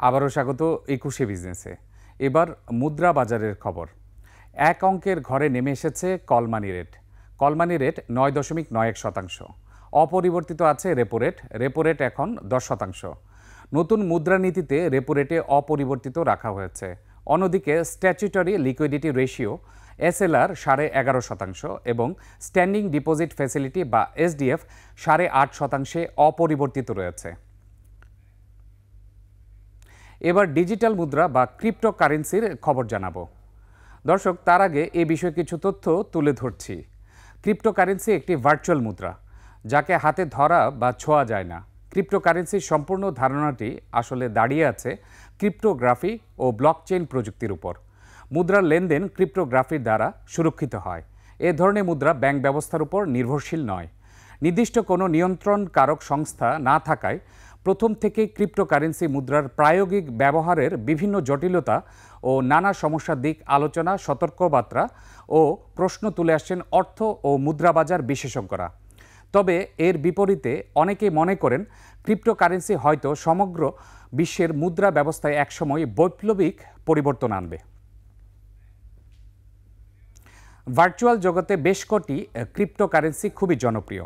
আবারও স্বাগত ২১শে বিজনেসে। এবার মুদ্রা বাজারের খবর। এক অঙ্কের ঘরে নেমে এসেছে কলমানি রেট। কলমানি রেট ৯.৯১%। অপরিবর্তিত আছে রেপো রেট। রেপো রেট এখন ১০%। নতুন মুদ্রানীতিতে রেপো রেটে অপরিবর্তিত রাখা হয়েছে। অন্যদিকে স্ট্যাচুটরি লিকুইডিটি রেশিও এসএলআর ১১.৫% এবং স্ট্যান্ডিং ডিপোজিট ফ্যাসিলিটি বা এসডিএফ ৮.৫% অপরিবর্তিত রয়েছে। এবার ডিজিটাল মুদ্রা বা ক্রিপ্টোকারেন্সির খবর জানাবো। দর্শক, তার আগে এ বিষয়ে কিছু তথ্য তুলে ধরছি। ক্রিপ্টোকারেন্সি একটি ভার্চুয়াল মুদ্রা, যাকে হাতে ধরা বা ছোঁয়া যায় না। ক্রিপ্টোকারেন্সির সম্পূর্ণ ধারণাটি আসলে দাঁড়িয়ে আছে ক্রিপ্টোগ্রাফি ও ব্লকচেইন প্রযুক্তির উপর। মুদ্রার লেনদেন ক্রিপ্টোগ্রাফির দ্বারা সুরক্ষিত হয়। এ ধরনের মুদ্রা ব্যাংক ব্যবস্থার উপর নির্ভরশীল নয়। নির্দিষ্ট কোনো নিয়ন্ত্রণকারক সংস্থা না থাকায় প্রথম থেকে ক্রিপ্টোকারেন্সি মুদ্রার প্রায়োগিক ব্যবহারের বিভিন্ন জটিলতা ও নানা সমস্যার দিক আলোচনা, সতর্কবার্তা ও প্রশ্ন তুলে আসছেন অর্থ ও মুদ্রাবাজার বিশেষজ্ঞরা। তবে এর বিপরীতে অনেকেই মনে করেন ক্রিপ্টোকারেন্সি হয়তো সমগ্র বিশ্বের মুদ্রা ব্যবস্থায় একসময় বৈপ্লবিক পরিবর্তন আনবে। ভার্চুয়াল জগতে বেশ কটি ক্রিপ্টোকারেন্সি খুবই জনপ্রিয়।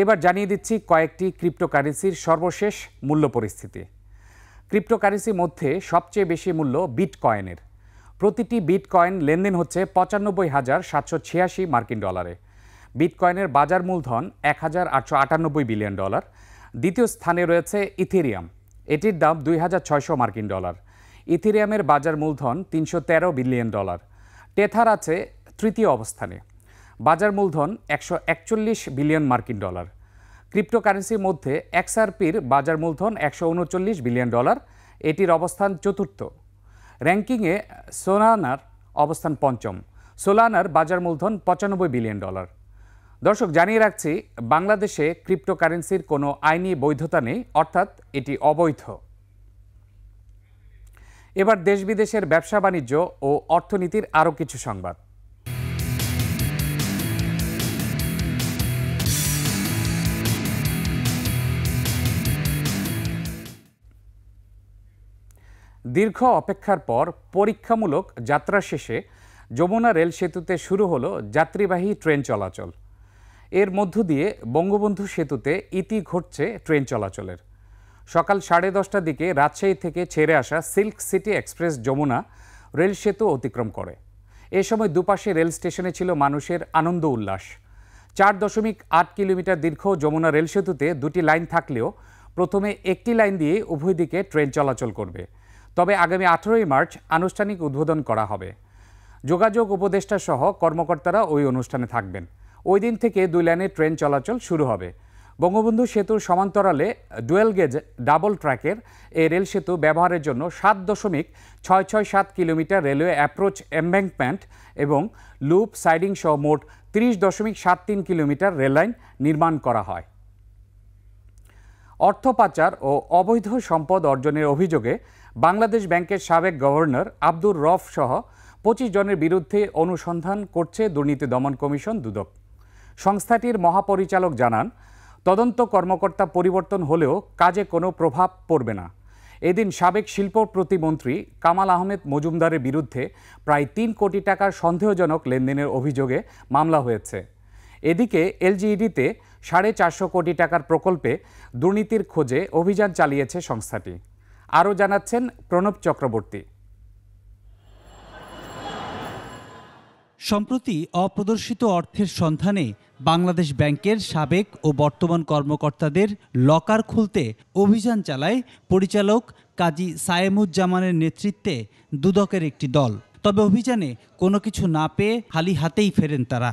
এবার জানিয়ে দিচ্ছি কয়েকটি ক্রিপ্টোকারেন্সির সর্বশেষ মূল্য পরিস্থিতি। ক্রিপ্টোকারেন্সির মধ্যে সবচেয়ে বেশি মূল্য বিটকয়েনের। প্রতিটি বিটকয়েন লেনদেন হচ্ছে ৯৫,৭৮৬ মার্কিন ডলারে। বিটকয়েনের বাজার মূলধন $১,৮৯৮ বিলিয়ন। দ্বিতীয় স্থানে রয়েছে ইথেরিয়াম। এটির দাম $২,৬০০ মার্কিন ডলার। ইথেরিয়ামের বাজার মূলধন $৩১৩ বিলিয়ন। টেথার আছে তৃতীয় অবস্থানে, বাজার মূলধন $১৪১ বিলিয়ন মার্কিন ডলার। ক্রিপ্টোকারেন্সির মধ্যে এক্সআরপির বাজার মূলধন $১৩৯ বিলিয়ন। এটির অবস্থান চতুর্থ। র্যাঙ্কিংয়ে সোলানার অবস্থান পঞ্চম। সোলানার বাজার মূলধন $৯৫ বিলিয়ন। দর্শক, জানিয়ে রাখছি, বাংলাদেশে ক্রিপ্টোকারেন্সির কোনো আইনি বৈধতা নেই, অর্থাৎ এটি অবৈধ। এবার দেশ বিদেশের ব্যবসা বাণিজ্য ও অর্থনীতির আরও কিছু সংবাদ। দীর্ঘ অপেক্ষার পর পরীক্ষামূলক যাত্রা শেষে যমুনা রেল সেতুতে শুরু হলো যাত্রীবাহী ট্রেন চলাচল। এর মধ্য দিয়ে বঙ্গবন্ধু সেতুতে ইতি ঘটছে ট্রেন চলাচলের। সকাল 10:30টার দিকে রাজশাহী থেকে ছেড়ে আসা silk city express Jamuna rail সেতু অতিক্রম করে। এ সময় দুপাশে রেল স্টেশনে ছিল মানুষের আনন্দ উল্লাস। 4.8 কিলোমিটার দীর্ঘ যমুনা রেল সেতুতে দুটি লাইন থাকলেও প্রথমে একটি লাইন দিয়ে উভয় দিকে ট্রেন চলাচল করবে। তবে আগামী 18ই মার্চ আনুষ্ঠানিক উদ্বোধন করা হবে। যোগাযোগ উপদেষ্টা সহ কর্মকর্তারা ওই অনুষ্ঠানে থাকবেন। ওই দিন থেকে দুই লাইনে ট্রেন চলাচল শুরু হবে। বঙ্গবন্ধু সেতুর সমান্তরালে ডুয়েল গেজ ডাবল ট্র্যাকের এই রেল সেতু ব্যবহারের জন্য 7.667 কিলোমিটার রেলওয়ে অ্যাপ্রোচ এমব্যাঙ্কমেন্ট এবং লুপ সাইডিং সহ মোট 30.73 কিলোমিটার রেললাইন নির্মাণ করা হয়। অর্থ পাচার ও অবৈধ সম্পদ অর্জনের অভিযোগে বাংলাদেশ ব্যাংকের সাবেক গভর্নর আব্দুর রফ সহ 25 জনের বিরুদ্ধে অনুসন্ধান করছে দুর্নীতি দমন কমিশন দুদক। সংস্থাটির মহাপরিচালক জানান, তদন্ত কর্মকর্তা পরিবর্তন হলেও কাজে কোনো প্রভাব পড়বে না। এদিন সাবেক শিল্প প্রতিমন্ত্রী কামাল আহমেদ মজুমদারের বিরুদ্ধে প্রায় 3 কোটি টাকার সন্দেহজনক লেনদেনের অভিযোগে মামলা হয়েছে। এদিকে এলজিইডিতে 450 কোটি টাকার প্রকল্পে দুর্নীতির খোঁজে অভিযান চালিয়েছে সংস্থাটি। আরও জানাচ্ছেন প্রণব চক্রবর্তী। সম্প্রতি অপ্রদর্শিত অর্থের সন্ধানে বাংলাদেশ ব্যাংকের সাবেক ও বর্তমান কর্মকর্তাদের লকার খুলতে অভিযান চালায় পরিচালক কাজী সায়েমুজ্জামানের নেতৃত্বে দুদকের একটি দল। তবে অভিযানে কোনো কিছু না পেয়ে খালি হাতেই ফেরেন তারা।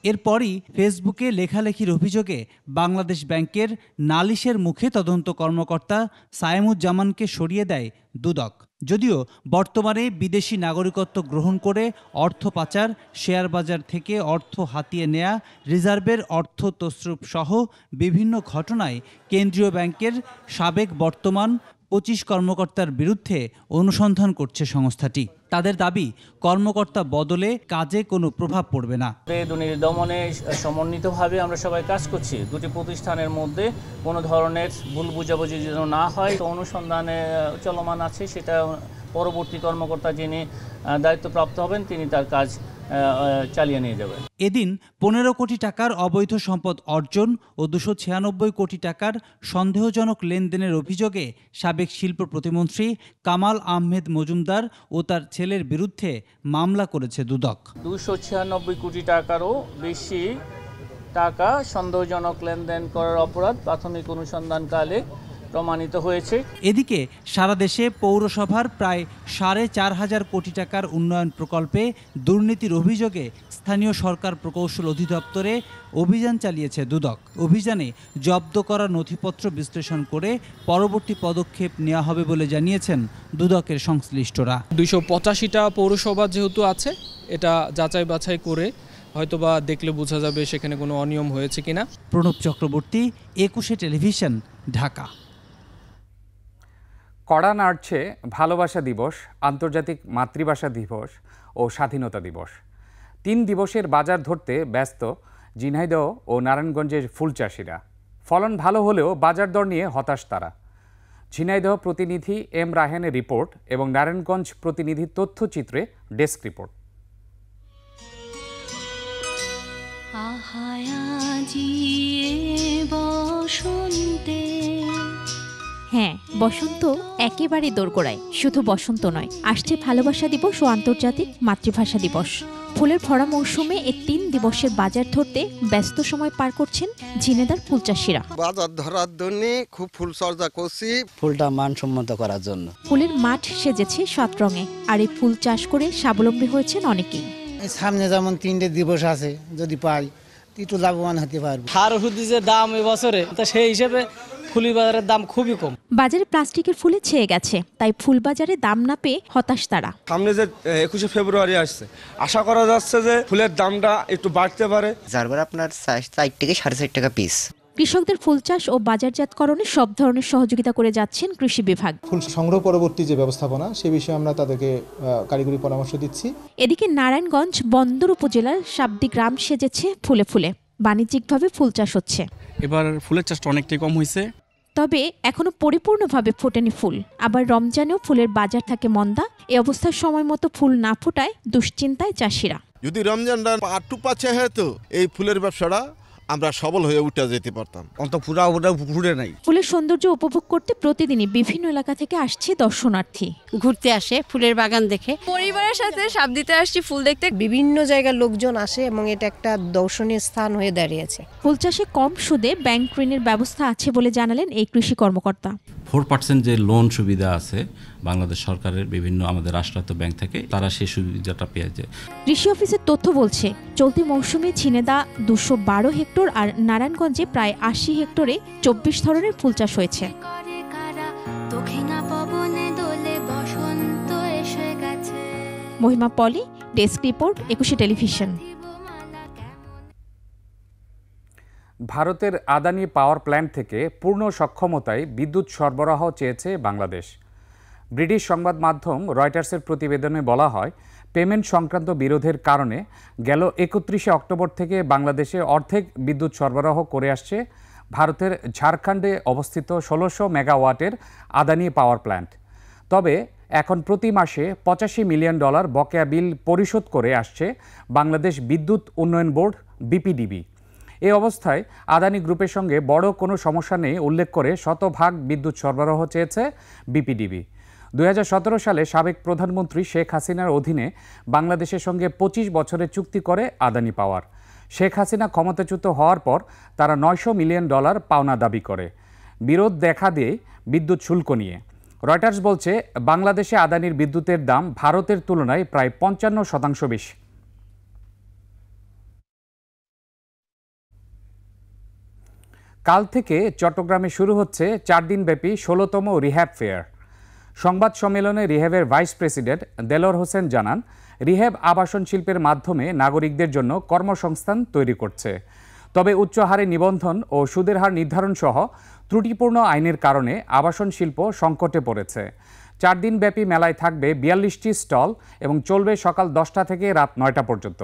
এরপরই ফেসবুকে লেখালেখির অভিযোগে বাংলাদেশ ব্যাংকের নালিশের মুখে তদন্ত কর্মকর্তা সায়েমুজ্জামানকে সরিয়ে দেয় দুদক। যদিও বর্তমানে বিদেশি নাগরিকত্ব গ্রহণ করে অর্থ পাচার, শেয়ার বাজার থেকে অর্থ হাতিয়ে নেয়া, রিজার্ভের অর্থ তছরূপ সহ বিভিন্ন ঘটনায় কেন্দ্রীয় ব্যাংকের সাবেক বর্তমান 25 কর্মকর্তার বিরুদ্ধে অনুসন্ধান করছে সংস্থাটি। তাদের দাবি কর্মকর্তা বদলে কাজে কোনো প্রভাব পড়বে না। দুর্নীতি দমনে সমন্বিতভাবে আমরা সবাই কাজ করছি। দুটি প্রতিষ্ঠানের মধ্যে কোনো ধরনের ভুল বুঝাবুঝি যেন না হয়, অনুসন্ধানে চলমান আছে। সেটা পরবর্তী কর্মকর্তা যিনি দায়িত্বপ্রাপ্ত হবেন তিনি তার কাজ চালিয়ে নিয়ে যাবেন। এদিন 15 কোটি টাকার অবৈধ সম্পদ অর্জন ও 296 কোটি টাকার সন্দেহজনক লেনদেনের অভিযোগে সাবেক শিল্প প্রতিমন্ত্রী কামাল আহমেদ মজুমদার ও তার ছেলের বিরুদ্ধে মামলা করেছে দুদক। 296 কোটি টাকারও বেশি টাকা সন্দেহজনক লেনদেন করার অপরাধ প্রাথমিক অনুসন্ধানকালে প্রমাণিত হয়েছে। এদিকে সারা দেশে পৌরসভার প্রায় 4.5 কোটি টাকার উন্নয়ন প্রকল্পে দুর্নীতির অভিযোগে স্থানীয় সরকার প্রকৌশল অধিদপ্তরে অভিযান চালিয়েছে দুদক। অভিযানে জব্দ করা নথিপত্র বিশ্লেষণ করে পরবর্তী পদক্ষেপ নেওয়া হবে বলে জানিয়েছেন দুদকের সংশ্লিষ্টরা। 285টা পৌরসভা যেহেতু আছে, এটা যাচাই বাছাই করে হয়তোবা দেখলে বোঝা যাবে সেখানে কোনো অনিয়ম হয়েছে কিনা। প্রণব চক্রবর্তী, 21 টেলিভিশন, ঢাকা। কড়া নাড়ছে ভালোবাসা দিবস, আন্তর্জাতিক মাতৃভাষা দিবস ও স্বাধীনতা দিবস। 3 দিবসের বাজার ধরতে ব্যস্ত ঝিনাইদহ ও নারায়ণগঞ্জের ফুল চাষিরা। ফলন ভালো হলেও বাজার দর নিয়ে হতাশ তারা। ঝিনাইদহ প্রতিনিধি এম রায়হানের রিপোর্ট এবং নারায়ণগঞ্জ প্রতিনিধি তথ্যচিত্রে ডেস্ক রিপোর্ট। হ্যাঁ, বসন্ত একেবারে দোরগোড়ায়। শুধু বসন্ত নয়, আসছে ভালোবাসা দিবস ও আন্তর্জাতিক মাতৃভাষা দিবস। ফুলের ভরা মৌসুমে এই 3 দিবসের বাজার ধরতে ব্যস্ত সময় পার করছেন ঝিনেদার ফুল চাষিরা। বাজার ধরার জন্য খুব ফুল চর্চা করছি, ফুলটা মানসম্মত করার জন্য। ফুলের মাঠ সেজেছে 7 রঙে, আর এই ফুল চাষ করে স্বাবলম্বী হয়েছেন অনেকেই। সামনে যেমন 3টে দিবস আছে, যদি পাই একটু লাভবান হতে পারবো। সার ওষুধের যে দাম এবছরে, তা সেই হিসেবে ফুল বাজারের দাম খুবই কম। বাজারে প্লাস্টিকের ফুলে ছেয়ে গেছে, তাই ফুল বাজারে দাম না পেয়ে হতাশ তারা। সামনে যে 21শে ফেব্রুয়ারি আসছে, আশা করা যাচ্ছে যে ফুলের দামটা একটু বাড়তে পারে। যারবার আপনার 4 থেকে 4.5 টাকা পিস। কৃষকদের ফুল চাষ ও বাজারজাতকরণে সব ধরনের সহযোগিতা করে যাচ্ছেন কৃষি বিভাগ। ফুল সংগ্রহ পরবর্তী যে ব্যবস্থাপনা, সে বিষয়ে আমরা তাদেরকে কারিগরি পরামর্শ দিচ্ছি। এদিকে নারায়ণগঞ্জ বন্দর উপজেলার শাব্দি গ্রাম সেজেছে ফুলে ফুলে। বাণিজ্যিকভাবে ফুল চাষ হচ্ছে। এবার ফুলের চাষটা অনেকটাই কম হয়েছে, তবে এখনো পরিপূর্ণভাবে ফোটেনি ফুল। আবার রমজানেও ফুলের বাজার থাকে মন্দা। এই অবস্থায় সময় মতো ফুল না ফোটায় দুশ্চিন্তায় চাষিরা। যদি রমজানটা আটটু পাচ্ছে হয়তো এই ফুলের ব্যবসাটা আমরা সবল হয়ে উঠে যেতে পারতাম। অন্ত পুরা ফুটে নাই। ফুলের সৌন্দর্য উপভোগ করতে প্রতিদিনই বিভিন্ন এলাকা থেকে আসছে দর্শনার্থী। ঘুরতে আসে, ফুলের বাগান দেখে। পরিবারের সাথে শাব্দিতে আসছি ফুল দেখতে। বিভিন্ন জায়গার লোকজন আসে এবং এটা একটা দর্শনীয় স্থান হয়ে দাঁড়িয়েছে। ফুল চাষে কম সুদে ব্যাংক ঋণের ব্যবস্থা আছে বলে জানালেন এই কৃষি কর্মকর্তা। 4% যে লোন সুবিধা আছে বাংলাদেশ সরকারের বিভিন্ন আমাদের রাষ্ট্রায়ত্ত ব্যাংক থেকে, তারা সেই সুবিধাটা পেয়ে যায়। কৃষি অফিসের তথ্য বলছে চলতি মৌসুমে ঝিনেদা 212 হেক্টর আর নারায়ণগঞ্জে প্রায় 80 হেক্টরে 24 ধরনের ফুল চাষ হয়েছে। মহিমা পলি, ডেস্ক রিপোর্ট, 21 টেলিভিশন। ভারতের আদানি পাওয়ার প্ল্যান্ট থেকে পূর্ণ সক্ষমতায় বিদ্যুৎ সরবরাহ চেয়েছে বাংলাদেশ। ব্রিটিশ সংবাদ মাধ্যম রয়টার্সের প্রতিবেদনে বলা হয়, পেমেন্ট সংক্রান্ত বিরোধের কারণে গেল 31শে অক্টোবর থেকে বাংলাদেশে অর্ধেক বিদ্যুৎ সরবরাহ করে আসছে ভারতের ঝাড়খণ্ডে অবস্থিত 1600 মেগাওয়াটের আদানি পাওয়ার প্ল্যান্ট। তবে এখন প্রতি মাসে $85 মিলিয়ন বকেয়া বিল পরিশোধ করে আসছে বাংলাদেশ বিদ্যুৎ উন্নয়ন বোর্ড বিপিডিবি। এই অবস্থায় আদানি গ্রুপের সঙ্গে বড় কোনো সমস্যা নেই উল্লেখ করে শতভাগ বিদ্যুৎ সরবরাহ চেয়েছে বিপিডিবি। 2017 সালে সাবেক প্রধানমন্ত্রী শেখ হাসিনার অধীনে বাংলাদেশের সঙ্গে 25 বছরের চুক্তি করে আদানি পাওয়ার। শেখ হাসিনা ক্ষমতাচ্যুত হওয়ার পর তারা $900 মিলিয়ন পাওনা দাবি করে। বিরোধ দেখা দিয়ে বিদ্যুৎ শুল্ক নিয়ে রয়টার্স বলছে, বাংলাদেশে আদানির বিদ্যুতের দাম ভারতের তুলনায় প্রায় 55% বেশি। কাল থেকে চট্টগ্রামে শুরু হচ্ছে 4 দিনব্যাপী 16তম রিহ্যাব ফেয়ার। সংবাদ সম্মেলনে রিহ্যাবের ভাইস প্রেসিডেন্ট দেলোয়ার হোসেন জানান, রিহ্যাব আবাসন শিল্পের মাধ্যমে নাগরিকদের জন্য কর্মসংস্থান তৈরি করছে। তবে উচ্চ হারে নিবন্ধন ও সুদের হার নির্ধারণ সহ ত্রুটিপূর্ণ আইনের কারণে আবাসন শিল্প সংকটে পড়েছে। 4 দিনব্যাপী মেলায় থাকবে 42টি স্টল এবং চলবে সকাল 10টা থেকে রাত 9টা পর্যন্ত।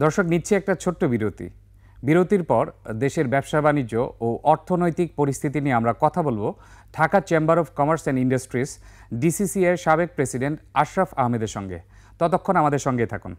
দর্শক, নিচ্ছে একটা ছোট্ট বিরতি। বিরতির পর দেশের ব্যবসা বাণিজ্য ও অর্থনৈতিক পরিস্থিতি নিয়ে আমরা কথা বলবো Dhaka chamber of commerce and industries DCC এর সাবেক প্রেসিডেন্ট আশরাফ আহমেদের সঙ্গে। ততক্ষণ আমাদের সঙ্গে থাকুন।